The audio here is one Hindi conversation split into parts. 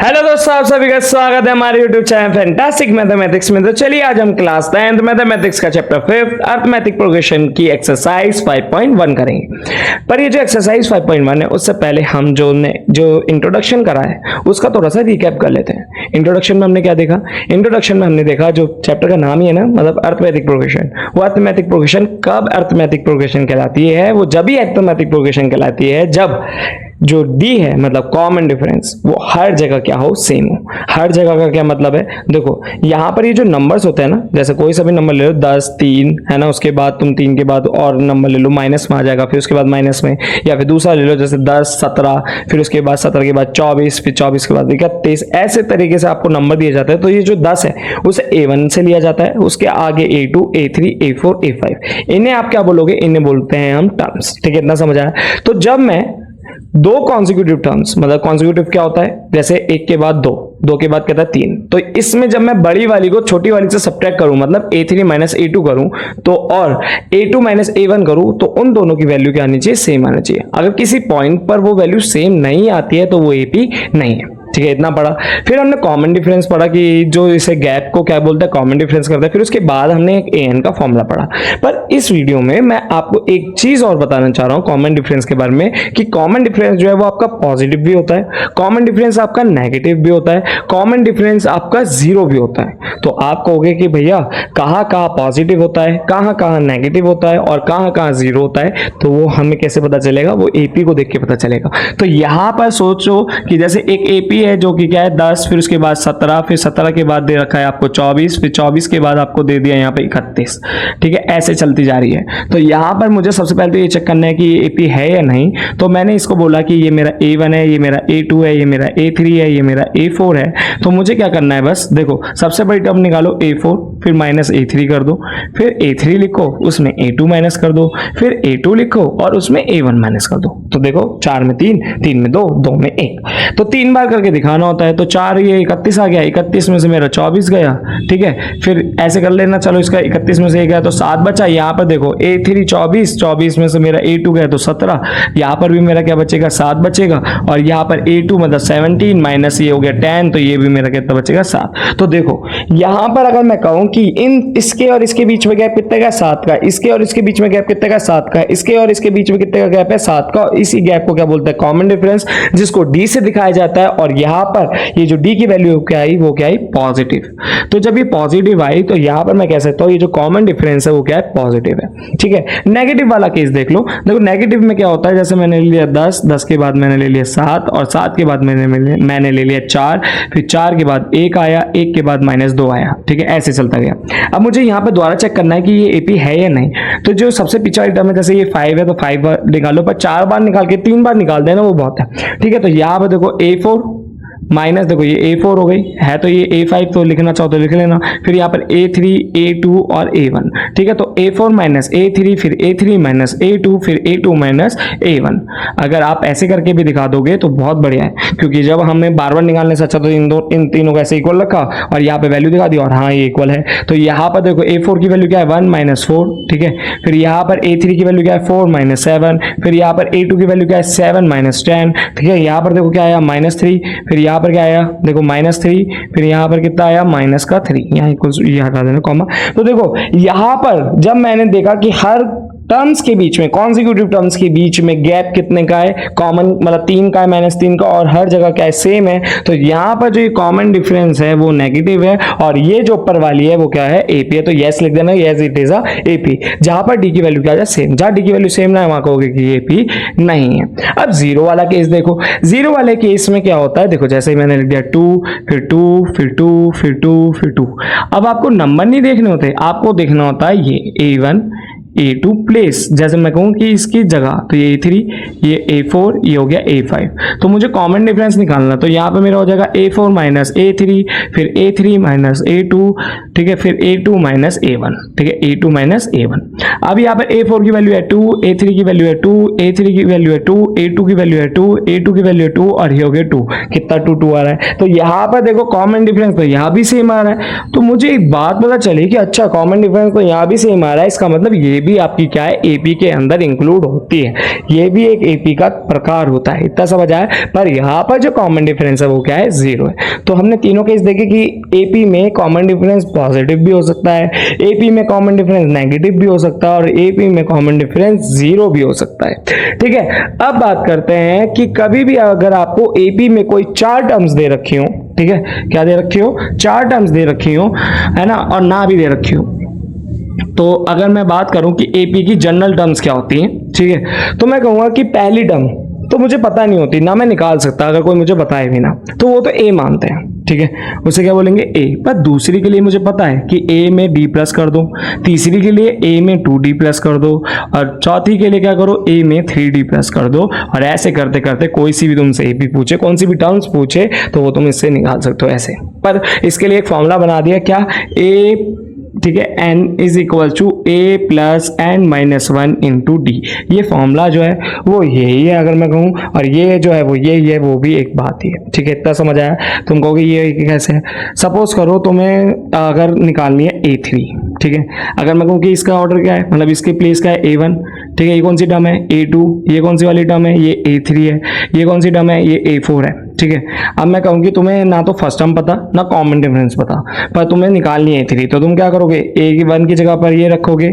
हेलो दोस्तों, आप सभी का स्वागत है हमारे YouTube चैनल फैंटास्टिक मैथमेटिक्स में। तो चलिए आज हम क्लास 10th मैथमेटिक्स का चैप्टर 5 अरिथमेटिक प्रोग्रेशन की एक्सरसाइज 5.1 करेंगे। पर ये जो एक्सरसाइज 5.1 है उससे पहले हम जो इंट्रोडक्शन करा है उसका थोड़ा सा रिकैप कर लेते हैं। इंट्रोडक्शन में हमने क्या देखा? इंट्रोडक्शन में हमने देखा जो चैप्टर का नाम ही है ना, मतलब अरिथमेटिक प्रोग्रेशन। वो अरिथमेटिक प्रोग्रेशन कब अरिथमेटिक प्रोग्रेशन कहलाती है? वो जब ही अरिथमेटिक प्रोग्रेशन कहलाती है जब जो डी है मतलब कॉमन डिफरेंस वो हर जगह क्या हो, सेम हो। हर जगह का क्या मतलब है? देखो यहाँ पर ये जो नंबर्स होते हैं ना, जैसे कोई सा भी नंबर ले लो, 10 3 है ना, उसके बाद तुम 3 के बाद और नंबर ले लो, माइनस में आ जाएगा, फिर उसके बाद माइनस में, या फिर दूसरा ले लो जैसे 10 17, फिर उसके बाद 17 के बाद 24, फिर 24 के बाद 31, ऐसे तरीके से आपको नंबर दिए जाते हैं। तो ये जो 10 है उसे A1 से लिया जाता है, उसके आगे A2 A3 A4 A5, इन्हें आप क्या बोलोगे? इन्हें बोलते हैं हम टर्म्स। ठीक है, इतना समझ आया? तो जब मैं दो कॉन्जिक्यूटिव टर्म्स, मतलब कॉन्जिक्यूटिव क्या होता है? जैसे एक के बाद दो के बाद कहता है 3, तो इसमें जब मैं बड़ी वाली को छोटी वाली से सब्ट्रैक्ट करूं, मतलब A3 माइनस A2 करूं तो, और A2 माइनस A1 करूं तो उन दोनों की वैल्यू क्या आनी चाहिए? सेम आनी चाहिए। अगर किसी पॉइंट पर वो वैल्यू सेम नहीं आती है तो वो AP नहीं है। ठीक है, इतना पढ़ा। फिर हमने कॉमन डिफरेंस पढ़ा कि जो इसे गैप को क्या बोलते हैं, कॉमन डिफरेंस करते हैं। फिर उसके बाद हमने एक AN का फॉर्मूला पढ़ा। पर इस वीडियो में मैं आपको एक चीज और बताना चाह रहा हूं कॉमन डिफरेंस के बारे में, कि कॉमन डिफरेंस जो है वो आपका पॉजिटिव भी होता है, कॉमन डिफरेंस आपका नेगेटिव भी होता है, कॉमन डिफरेंस आपका जीरो भी होता है। तो आप कहोगे कि भैया कहां कहां पॉजिटिव होता है, कहां कहां नेगेटिव होता है और कहां कहां जीरो होता है? तो वो हमें कैसे पता चलेगा? वो AP को देख के पता चलेगा। तो यहां पर सोचो कि जैसे एक AP है जो कि क्या है 10, फिर उसके बाद 17, फिर 17 के बाद दे रखा है आपको 24, फिर 24 के बाद आपको दे दिया यहाँ पे 31। ठीक है, ऐसे चलती जा रही है। तो यहाँ पर मुझे सबसे पहले तो ये चेक करना है कि ये AP है या नहीं। तो मैंने इसको बोला कि ये मेरा A1 है, ये मेरा A2 है, ये मेरा A3 है, ये मेरा A4 है। तो मुझे क्या करना है? बस देखो, सबसे बड़ी टर्म निकालो A4, फिर माइनस A3 कर दो, फिर A3 लिखो, उसमें A2 माइनस कर दो, फिर A2 लिखो और उसमें A1 माइनस कर दो। तो देखो 4 में 3, 3 में 2, 2 में 1, तो 3 बार करके दिखाना होता है। तो 4 ये 31 आ गया, 31 में से मेरा 24 गया। ठीक है, फिर ऐसे कर लेना, चलो इसका 31 में से 1 गया तो 7 बचा। यहाँ पर देखो A3 24, 24 में से मेरा A2 गया तो 17, यहाँ पर भी मेरा क्या बचेगा? 7 बचेगा। और यहाँ पर A2 मतलब 17 माइनस ये हो गया 10, तो ये भी मेरा कितना बचेगा? 7। तो देखो यहाँ पर अगर मैं कहूँ कि इन इसके और इसके बीच में गैप कितने का? 7 का। इसके और इसके बीच में गैप कितने का? 7 का। इसके और इसके बीच में कितने का गैप है? 7 का। इसी गैप को क्या बोलते हैं? कॉमन डिफरेंस, जिसको D से दिखाया जाता है। और यहाँ पर ये जो D की वैल्यू क्या आई? वो क्या आई? पॉजिटिव। तो जब ये पॉजिटिव आई तो यहाँ पर मैं कह सकता हूँ ये जो कॉमन डिफरेंस है वो क्या है? पॉजिटिव है। ठीक है, नेगेटिव वाला केस देख लो। देखो नेगेटिव में क्या होता है, जैसे मैंने ले लिया 10, 10 के बाद मैंने ले लिया 7, और 7 के बाद मैंने ले लिया 4, फिर 4 के बाद 1 आया, 1 के बाद -2 आया। ठीक है, ऐसे चलता गया। अब मुझे यहाँ पे दोबारा चेक करना है कि ये AP है या नहीं। तो जो सबसे पीछे वाली टर्म है, जैसे ये 5 है तो 5 बार निकालो, पर 4 बार निकाल के 3 बार निकाल देना वो बहुत है। ठीक है, तो यहाँ पे देखो A4 माइनस, देखो ये A4 हो गई है, तो ये A5 तो लिखना चाहो तो लिख लेना। फिर यहाँ पर A3 A2 और A1। ठीक है, तो A4 माइनस A3, फिर A3 माइनस A2, फिर A2 माइनस A1। अगर आप ऐसे करके भी दिखा दोगे तो बहुत बढ़िया है, क्योंकि जब हमें बार बार निकालने से अच्छा तो इन तीनों को ऐसे इक्वल रखा और यहाँ पे वैल्यू दिखा दी और हाँ ये इक्वल है। तो यहाँ पर देखो A4 की वैल्यू क्या है? 1 माइनस 4। ठीक है, फिर यहाँ पर A3 की वैल्यू क्या है? 4 माइनस 7, फिर यहाँ पर A2 की वैल्यू क्या है? 7 माइनस 10। ठीक है, यहाँ पर देखो क्या आया? -3, फिर यहाँ पर क्या आया? देखो -3, फिर यहाँ पर कितना आया? माइनस का 3। यहाँ इक्वल, ये हटा देना कॉमा। तो देखो यहाँ पर जब मैंने देखा कि हर टर्म्स के बीच में, कॉन्जिक्यूटिव टर्म्स के बीच में गैप कितने का है? कॉमन, मतलब 3 का है, -3 का, और हर जगह क्या है? सेम है। तो यहाँ पर जो ये कॉमन डिफरेंस है वो नेगेटिव है, और ये जो ऊपर वाली है वो क्या है? AP है। तो यस लिख देना, यस इट इज AP। जहां पर D की वैल्यू क्या है? सेम। जहां D की वैल्यू सेम ना है वहां कहोगे कि AP नहीं है। अब जीरो वाला केस देखो। जीरो वाले केस में क्या होता है? देखो जैसे मैंने लिख दिया 2, फिर 2, फिर 2, फिर 2, फिर 2। अब आपको नंबर नहीं देखने होते, आपको देखना होता है ये A1 A2 प्लेस। जैसे मैं कहूँ कि इसकी जगह, तो ये A3, ये A4, ये हो गया A5। तो मुझे कॉमन डिफरेंस निकालना, तो यहाँ पे मेरा हो जाएगा A4 माइनस A3, फिर A3 माइनस A2, ठीक है, फिर A2 माइनस A1। ठीक है, A2 माइनस A1। अब यहाँ पर A4 की वैल्यू है 2, A3 की वैल्यू है 2, A3 की वैल्यू है 2, A2 की वैल्यू है 2, A2 की वैल्यू है 2, और ये हो गया 2। कितना 2 2 आ रहा है। तो यहाँ पर देखो कॉमन डिफरेंस तो यहाँ भी सेम आ रहा है। तो मुझे एक बात पता चली कि अच्छा कॉमन डिफरेंस तो यहाँ भी सेम आ रहा है, इसका मतलब ये भी आपकी क्या है, एपी के अंदर इंक्लूड होती है। ये भी एक एपी का प्रकार होता है, इतना समझ आया। पर यहाँ पर जो कॉमन डिफरेंस है वो क्या है, 0 है। तो हमने तीनों केस देखे कि एपी में कॉमन डिफरेंस पॉजिटिव भी हो सकता है, एपी में कॉमन डिफरेंस नेगेटिव भी हो सकता है, और एपी में कॉमन डिफरेंस 0 भी हो सकता है। ठीक है, अब बात करते हैं कि कभी भी अगर आपको एपी में कोई 4 टर्म्स दे रखी हो, ठीक है, क्या दे रखी हो, 4 टर्म्स दे रखी हो, है ना, और ना भी दे रखी हो, तो अगर मैं बात करूं कि एपी की जनरल टर्म्स क्या होती हैं, ठीक है, तो मैं कहूंगा कि पहली टर्म तो मुझे पता नहीं होती, ना मैं निकाल सकता, अगर कोई मुझे बताए भी ना, तो वो तो ए मानते हैं, ठीक है, उसे क्या बोलेंगे, ए। पर दूसरी के लिए मुझे पता है कि ए में डी प्लस कर दो, तीसरी के लिए ए में 2d प्लस कर दो, और चौथी के लिए क्या करो, ए में 3d प्लस कर दो, और ऐसे करते करते कोई सी भी तुमसे एपी पूछे, कौन सी भी टर्म्स पूछे, तो वो तुम इससे निकाल सकते हो ऐसे। पर इसके लिए एक फॉर्मूला बना दिया, क्या, ए, ठीक है, n is equal to a plus n minus 1 into d. ये फॉर्मूला जो है वो यही है अगर मैं कहूँ, और ये जो है वो यही है, वो भी एक बात ही है। ठीक है, इतना समझ आया। तुम कहोगे ये कैसे है, सपोज करो तुम्हें अगर निकालनी है A3, ठीक है, अगर मैं कहूँ कि इसका ऑर्डर क्या है, मतलब इसके प्लेस का है A1, ठीक है, ये कौन सी टर्म है, A2, ये कौन सी वाली टर्म है, ये A3 है, ये कौन सी टर्म है, ये A4 है। ठीक है, अब मैं कहूँ कि तुम्हें ना तो फर्स्ट टर्म पता, ना कॉमन डिफरेंस पता, पर तुम्हें निकालनी है A3, तो तुम क्या करोगे, A1 की जगह पर ये रखोगे,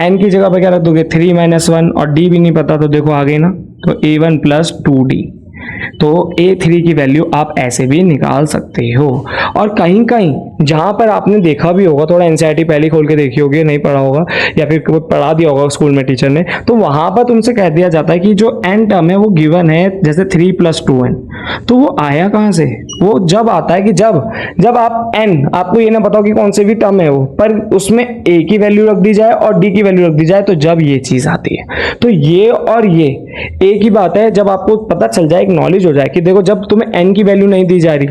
N की जगह पर क्या रख दोगे, 3 - 1, और D भी नहीं पता, तो देखो आ गई ना, तो A1 + 2D। तो A3 की वैल्यू आप ऐसे भी निकाल सकते हो। और कहीं कहीं जहां पर आपने देखा भी होगा, थोड़ा एनसीईआरटी पहले खोल के देखी होगी, नहीं पढ़ा होगा, या फिर कोई पढ़ा दिया होगा स्कूल में टीचर ने, तो वहां पर तुमसे कह दिया जाता है कि जो n टर्म है वो गिवन है, जैसे 3 + 2n, तो वो आया कहां से, वो जब आता है कि जब आप n, आपको ये ना बताओ कि कौन से भी टर्म है वो, पर उसमें a की वैल्यू रख दी जाए और d की वैल्यू रख दी जाए, तो जब ये चीज आती है। तो ये और ये एक ही बात है, जब आपको पता चल जाए, एक नॉलेज हो जाए कि देखो जब तुम्हें n की वैल्यू नहीं दी जा रही,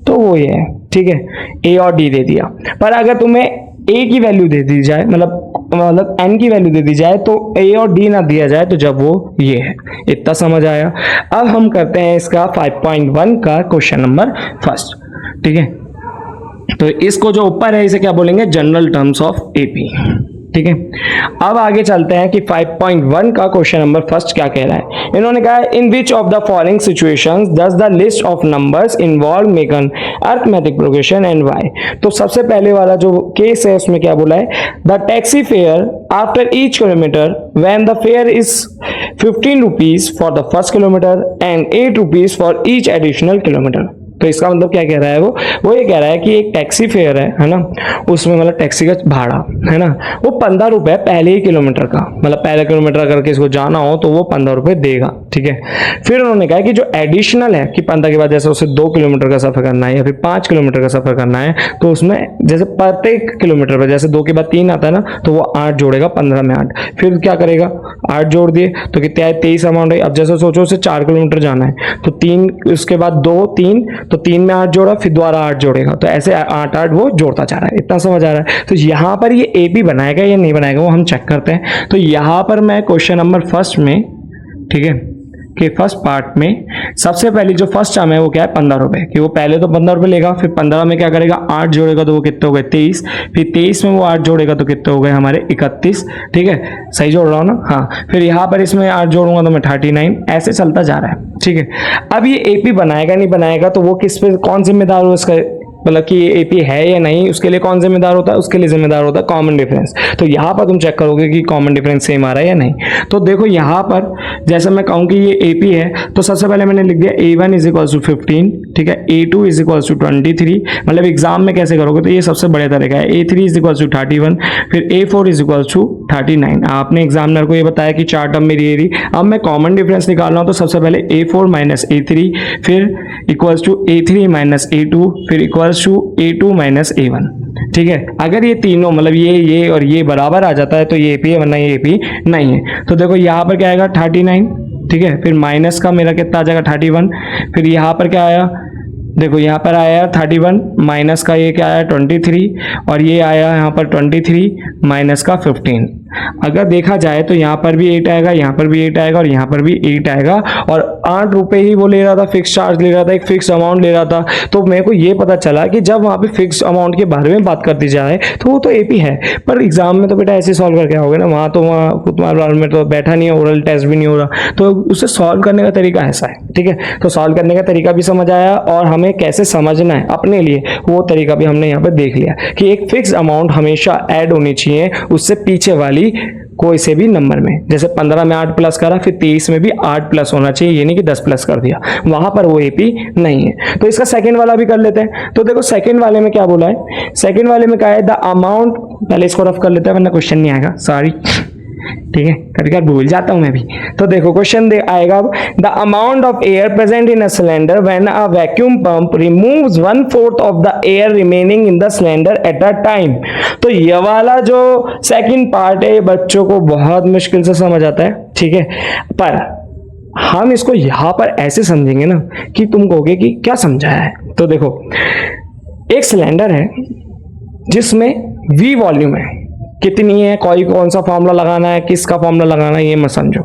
तो वो ये है, ठीक है, a और d दे दिया। पर अगर तुम्हें a की वैल्यू दे दी जाए, मतलब n की वैल्यू दे दी जाए, तो a और d ना दिया जाए, तो जब वो ये है। इतना समझ आया। अब हम करते हैं इसका 5.1 का क्वेश्चन नंबर फर्स्ट। ठीक है, तो इसको जो ऊपर है इसे क्या बोलेंगे, जनरल टर्म्स ऑफ एपी। ठीक है, अब आगे चलते हैं कि 5.1 का क्वेश्चन नंबर फर्स्ट क्या कह रहा है। इन्होंने कहा है, in which of the following situations does the list of numbers involve make an arithmetic progression and why. तो सबसे पहले वाला जो केस है उसमें क्या बोला है, the taxi fare after each kilometre when the fair is 15 rupees for the first kilometre and 8 rupees for each additional kilometre. तो इसका मतलब क्या कह रहा है, वो ये कह रहा है कि एक टैक्सी फेयर है ना, उसमें मतलब टैक्सी का भाड़ा है ना, वो 15 रुपए पहले ही किलोमीटर का, मतलब पहले किलोमीटर अगर किसी को जाना हो तो वो 15 रुपए देगा। ठीक है, फिर उन्होंने कहा कि जो एडिशनल है कि 15 के बाद जैसे उसे 2 किलोमीटर का सफर करना है या फिर 5 किलोमीटर का सफर करना है, तो उसमें जैसे प्रत्येक किलोमीटर पर जैसे 2 के बाद 3 आता है ना, तो वो 8 जोड़ेगा, 15 में 8, फिर क्या करेगा, 8 जोड़ दिए तो कितने आए, 23 अमाउंट है। अब जैसे सोचो उसे 4 किलोमीटर जाना है, तो 3, उसके बाद 2, 3, तो 3 में 8 जोड़ा, फिर दोबारा 8 जोड़ेगा, तो ऐसे 8 वो जोड़ता जा रहा है। इतना समझ आ रहा है। तो यहां पर ये एपी बनाएगा या नहीं बनाएगा वो हम चेक करते हैं। तो यहां पर मैं क्वेश्चन नंबर फर्स्ट में, ठीक है, कि फर्स्ट पार्ट में सबसे पहली जो फर्स्ट टर्म है वो क्या है, 15 रुपए, कि वो पहले तो 15 रुपए लेगा, फिर 15 में क्या करेगा, 8 जोड़ेगा, तो वो कितने हो गए, 23, फिर 23 में वो 8 जोड़ेगा तो कितने हो गए हमारे 31। ठीक है, सही जोड़ रहा हूं ना, हाँ, फिर यहाँ पर इसमें 8 जोड़ूंगा तो मैं 39, ऐसे चलता जा रहा है। ठीक है, अब ये एपी बनाएगा नहीं बनाएगा, तो वो किस पे, कौन जिम्मेदार हो इसका, मतलब कि ये एपी है या नहीं, उसके लिए कौन जिम्मेदार होता है, उसके लिए जिम्मेदार होता है कॉमन डिफरेंस। तो यहाँ पर तुम चेक करोगे कि कॉमन डिफरेंस सेम आ रहा है या नहीं। तो देखो यहाँ पर जैसे मैं कहूँ कि ये एपी है, तो सबसे पहले मैंने लिख दिया A1 = 15, ठीक है, A2 = 23, मतलब एग्जाम में कैसे करोगे तो ये सबसे बड़े तरीका है। A3 = 31, फिर A4 = 39। आपने एग्जामिनर को ये बताया कि 4 टर्म मेरी एरी, अब मैं कॉमन डिफरेंस निकाल रहा हूँ, तो सबसे पहले A4 - A3, फिर =A3 - A2, फिर A2 - A1। ठीक है, अगर ये तीनों मतलब ये और ये बराबर आ जाता है तो ये एपी है, वरना ये एपी नहीं है। तो देखो यहाँ पर क्या आएगा, 39, ठीक है, फिर माइनस का मेरा कितना आ जाएगा, 31, फिर यहाँ पर क्या आया, देखो यहाँ पर आया 31, माइनस का ये क्या आया, 23, और ये आया यहाँ पर 23 माइनस का 15। अगर देखा जाए तो यहाँ पर भी 8 आएगा, यहाँ पर भी 8 आएगा और यहाँ पर भी 8 आएगा, और 8 रुपए ही वो ले रहा था, फिक्स चार्ज ले रहा था, एक फिक्स अमाउंट ले रहा था। तो मेरे को ये पता चला कि जब वहाँ पे फिक्स अमाउंट के बारे में बात करती जाए तो वो तो एपी है, पर एग्जाम में तो बेटा ऐसे सॉल्व करके आओगे ना, वहाँ तुम्हारे में तो बैठा नहीं है, ओरल टेस्ट भी नहीं हो रहा, तो उसे सॉल्व करने का तरीका ऐसा है, ठीक है। तो सॉल्व करने का तरीका भी समझ आया और हमें कैसे समझना है अपने लिए वो तरीका भी हमने यहाँ पे देख लिया कि एक फिक्स अमाउंट हमेशा ऐड होनी चाहिए उससे पीछे वाली कोई से भी नंबर में। जैसे 15 में 8 प्लस करा, फिर 23 में भी 8 प्लस होना चाहिए, ये नहीं कि 10 प्लस कर दिया, वहां पर वो एपी नहीं है। तो इसका सेकंड वाला भी कर लेते हैं। तो देखो सेकंड वाले में क्या बोला है, सेकंड वाले में क्या है, द अमाउंट, पहले इसको रफ कर लेते हैं वरना क्वेश्चन नहीं आएगा, सॉरी, ठीक है, कभी कभी भूल जाता हूं मैं भी। तो देखो क्वेश्चन आएगा, the amount of air present in a cylinder when a vacuum pump removes 1/4 of the air remaining in the cylinder at a time. तो ये वाला जो सेकंड पार्ट है बच्चों को बहुत मुश्किल से समझ आता है, ठीक है, पर हम इसको यहां पर ऐसे समझेंगे ना कि तुम कहोगे कि क्या समझाया है। तो देखो एक सिलेंडर है जिसमें V वॉल्यूम है, कितनी है, कोई कौन सा फॉर्मूला लगाना है, किसका फॉर्मूला लगाना है, ये मत समझो।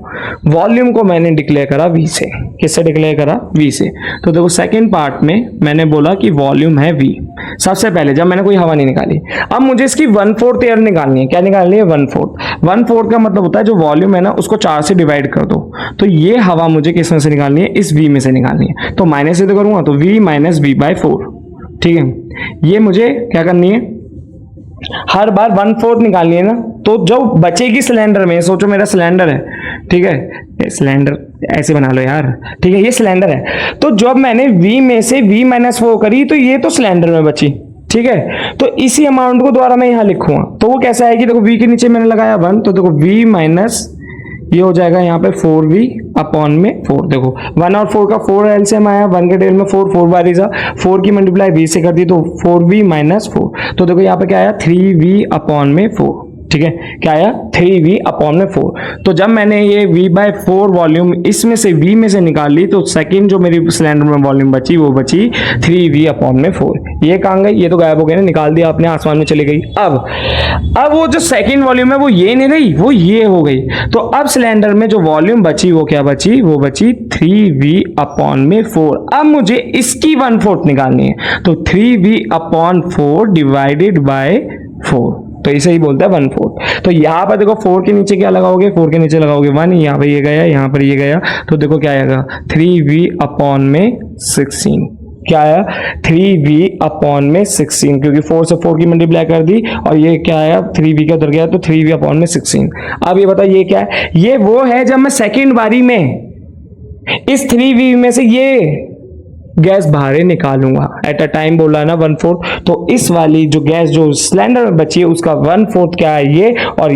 वॉल्यूम को मैंने डिक्लेयर करा V से, किससे डिक्लेयर करा, V से। तो देखो सेकंड पार्ट में मैंने बोला कि वॉल्यूम है V, सबसे पहले जब मैंने कोई हवा नहीं निकाली। अब मुझे इसकी 1/4 एयर निकालनी है, क्या निकालनी है, 1/4। 1/4 का मतलब होता है जो वॉल्यूम है ना उसको 4 से डिवाइड कर दो। तो ये हवा मुझे किस में से निकालनी है, इस V में से निकालनी है। तो माइनस से तो करूंगा तो V माइनस V/4, ठीक है। ये मुझे क्या करनी है, हर बार 1/4 निकालनी है ना। तो जो बचेगी सिलेंडर में, सोचो मेरा सिलेंडर है, ठीक है, सिलेंडर ऐसे बना लो यार, ठीक है, ये सिलेंडर है। तो जब मैंने V में से V-4 करी तो ये तो सिलेंडर में बची, ठीक है। तो इसी अमाउंट को द्वारा मैं यहां लिखूंगा तो वो कैसा है कि देखो V के नीचे मैंने लगाया 1, तो देखो V माइनस ये हो जाएगा यहाँ पे 4V/4। देखो 1 और 4 का 4 एलसीएम आया, 1 के टेल में 4 बार इजा 4 की मल्टीप्लाई V से कर दी तो 4V-4। तो देखो यहाँ पे क्या आया 3V/4, ठीक है, क्या आया 3V/4। तो जब मैंने ये V/4 वॉल्यूम इसमें से V में से निकाल ली तो सेकंड जो मेरी सिलेंडर में वॉल्यूम बची वो बची 3V/4। ये कहाँ गई, ये तो गायब हो गई ना, निकाल दिया आपने, आसमान में चली गई। अब वो जो सेकंड वॉल्यूम है वो ये नहीं रही, वो ये हो गई। तो अब सिलेंडर में जो वॉल्यूम बची वो क्या बची, वो बची 3V/4। अब मुझे इसकी 1/4 निकालनी है, तो 3V/4 डिवाइडेड बाय 4, तो इसे ही बोलता है 1/4। तो यहाँ पर देखो 4 के नीचे क्या लगाओगे, 4 के नीचे लगाओगे 1, यहाँ पर ये गया, यहाँ पर ये गया, तो देखो क्या आएगा 3V/16। क्या आया 3V/16, क्योंकि 4 से 4 की मल्टीप्लाई कर दी और ये क्या आया 3V का उधर गया तो 3V/16। अब ये बताओ ये क्या है, ये वो है जब मैं सेकेंड बारी में इस 3V में से ये गैस बाहर निकालूंगा, एट अ टाइम बोला है ना 1/4। तो इस वाली जो गैस जो सिलेंडर में बची है उसका 1/4 क्या है ये, और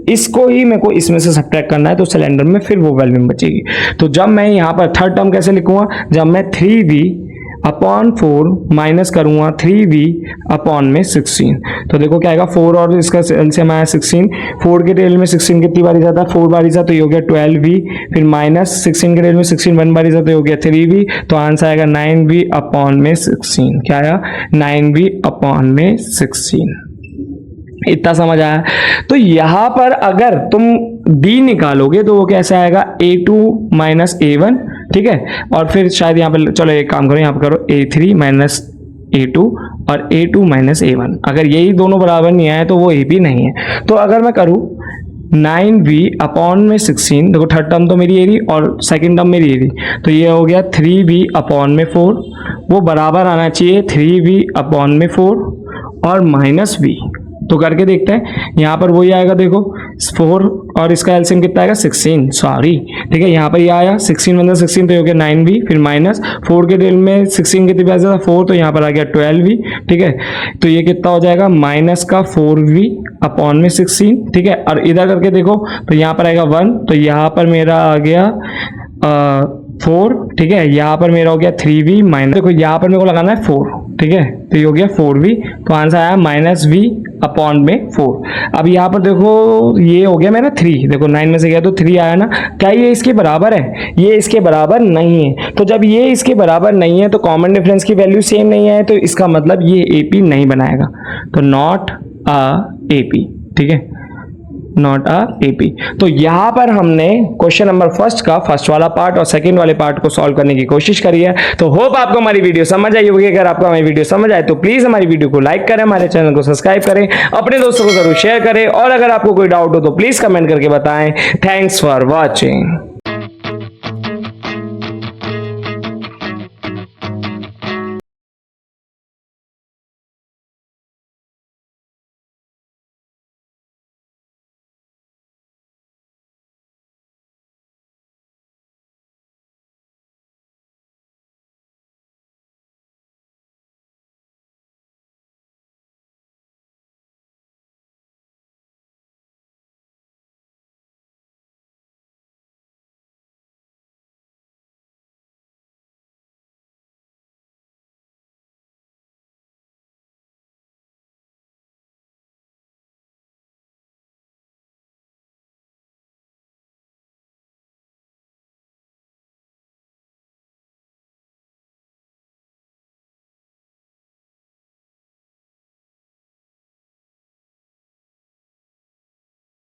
इसको ही मेरे को इसमें से सब्ट्रैक्ट करना है, तो सिलेंडर में फिर वो वॉल्यूम बचेगी। तो जब मैं यहाँ पर थर्ड टर्म कैसे लिखूंगा, जब मैं 3V/4 माइनस करूंगा 3V/16, तो देखो क्या आएगा 4 और इसका एलसीएम आया 16, 4 के टेल में 16 कितनी बारी जाता है 4 बारी जाता, तो ये हो गया 12V, फिर माइनस 16 के टेल में 16 1 बारी जाता, तो ये हो गया 3V। तो आंसर आएगा 9V/16। क्या आया 9V/16। इतना समझ आया। तो यहां पर अगर तुम D निकालोगे तो वो कैसे आएगा A2 माइनस A1, ठीक है, और फिर शायद यहाँ पे चलो एक काम करो, यहाँ पे करो A3 माइनस A2 और A2 माइनस A1। अगर यही दोनों बराबर नहीं आए तो वो AP नहीं है। तो अगर मैं करूँ 9V/16, देखो थर्ड टर्म तो मेरी ये रही और सेकंड टर्म मेरी ये रही, तो ये हो गया 3V/4, वो बराबर आना चाहिए 3V/4 और माइनस V। तो करके देखते हैं, यहाँ पर वही आएगा, देखो 4 और इसका एलसीएम कितना आएगा 16, सॉरी, ठीक है, यहाँ पर ये आया 16 मतलब 16, तो ये हो गया 9V, फिर माइनस 4 के टेल में 16 कितनी बार था 4, तो यहाँ पर आ गया 12V, ठीक है। तो ये कितना हो जाएगा माइनस का 4V/16, ठीक है, और इधर करके देखो तो यहाँ पर आएगा 1, तो यहाँ पर मेरा आ गया 4, ठीक है, यहाँ पर मेरा हो गया 3V माइनस, देखो यहाँ पर मेरे को लगाना है 4, ठीक है, तो ये हो गया 4V, तो आंसर आया -V/4। अब यहाँ पर देखो ये हो गया मेरा 3, देखो 9 में से गया तो 3 आया ना, क्या ये इसके बराबर है, ये इसके बराबर नहीं है। तो जब ये इसके बराबर नहीं है तो कॉमन डिफरेंस की वैल्यू सेम नहीं है, तो इसका मतलब ये AP नहीं बनाएगा, तो नॉट अ AP, ठीक है। Not a TP. तो यहां पर हमने क्वेश्चन नंबर फर्स्ट का फर्स्ट वाला पार्ट और सेकंड वाले पार्ट को सॉल्व करने की कोशिश करी है। तो होप आपको हमारी वीडियो समझ आई होगी। अगर आपको हमारी वीडियो समझ आए तो प्लीज हमारी वीडियो को लाइक करें, हमारे चैनल को सब्सक्राइब करें, अपने दोस्तों को जरूर शेयर करें और अगर आपको कोई डाउट हो तो प्लीज कमेंट करके बताएं। Thanks for watching.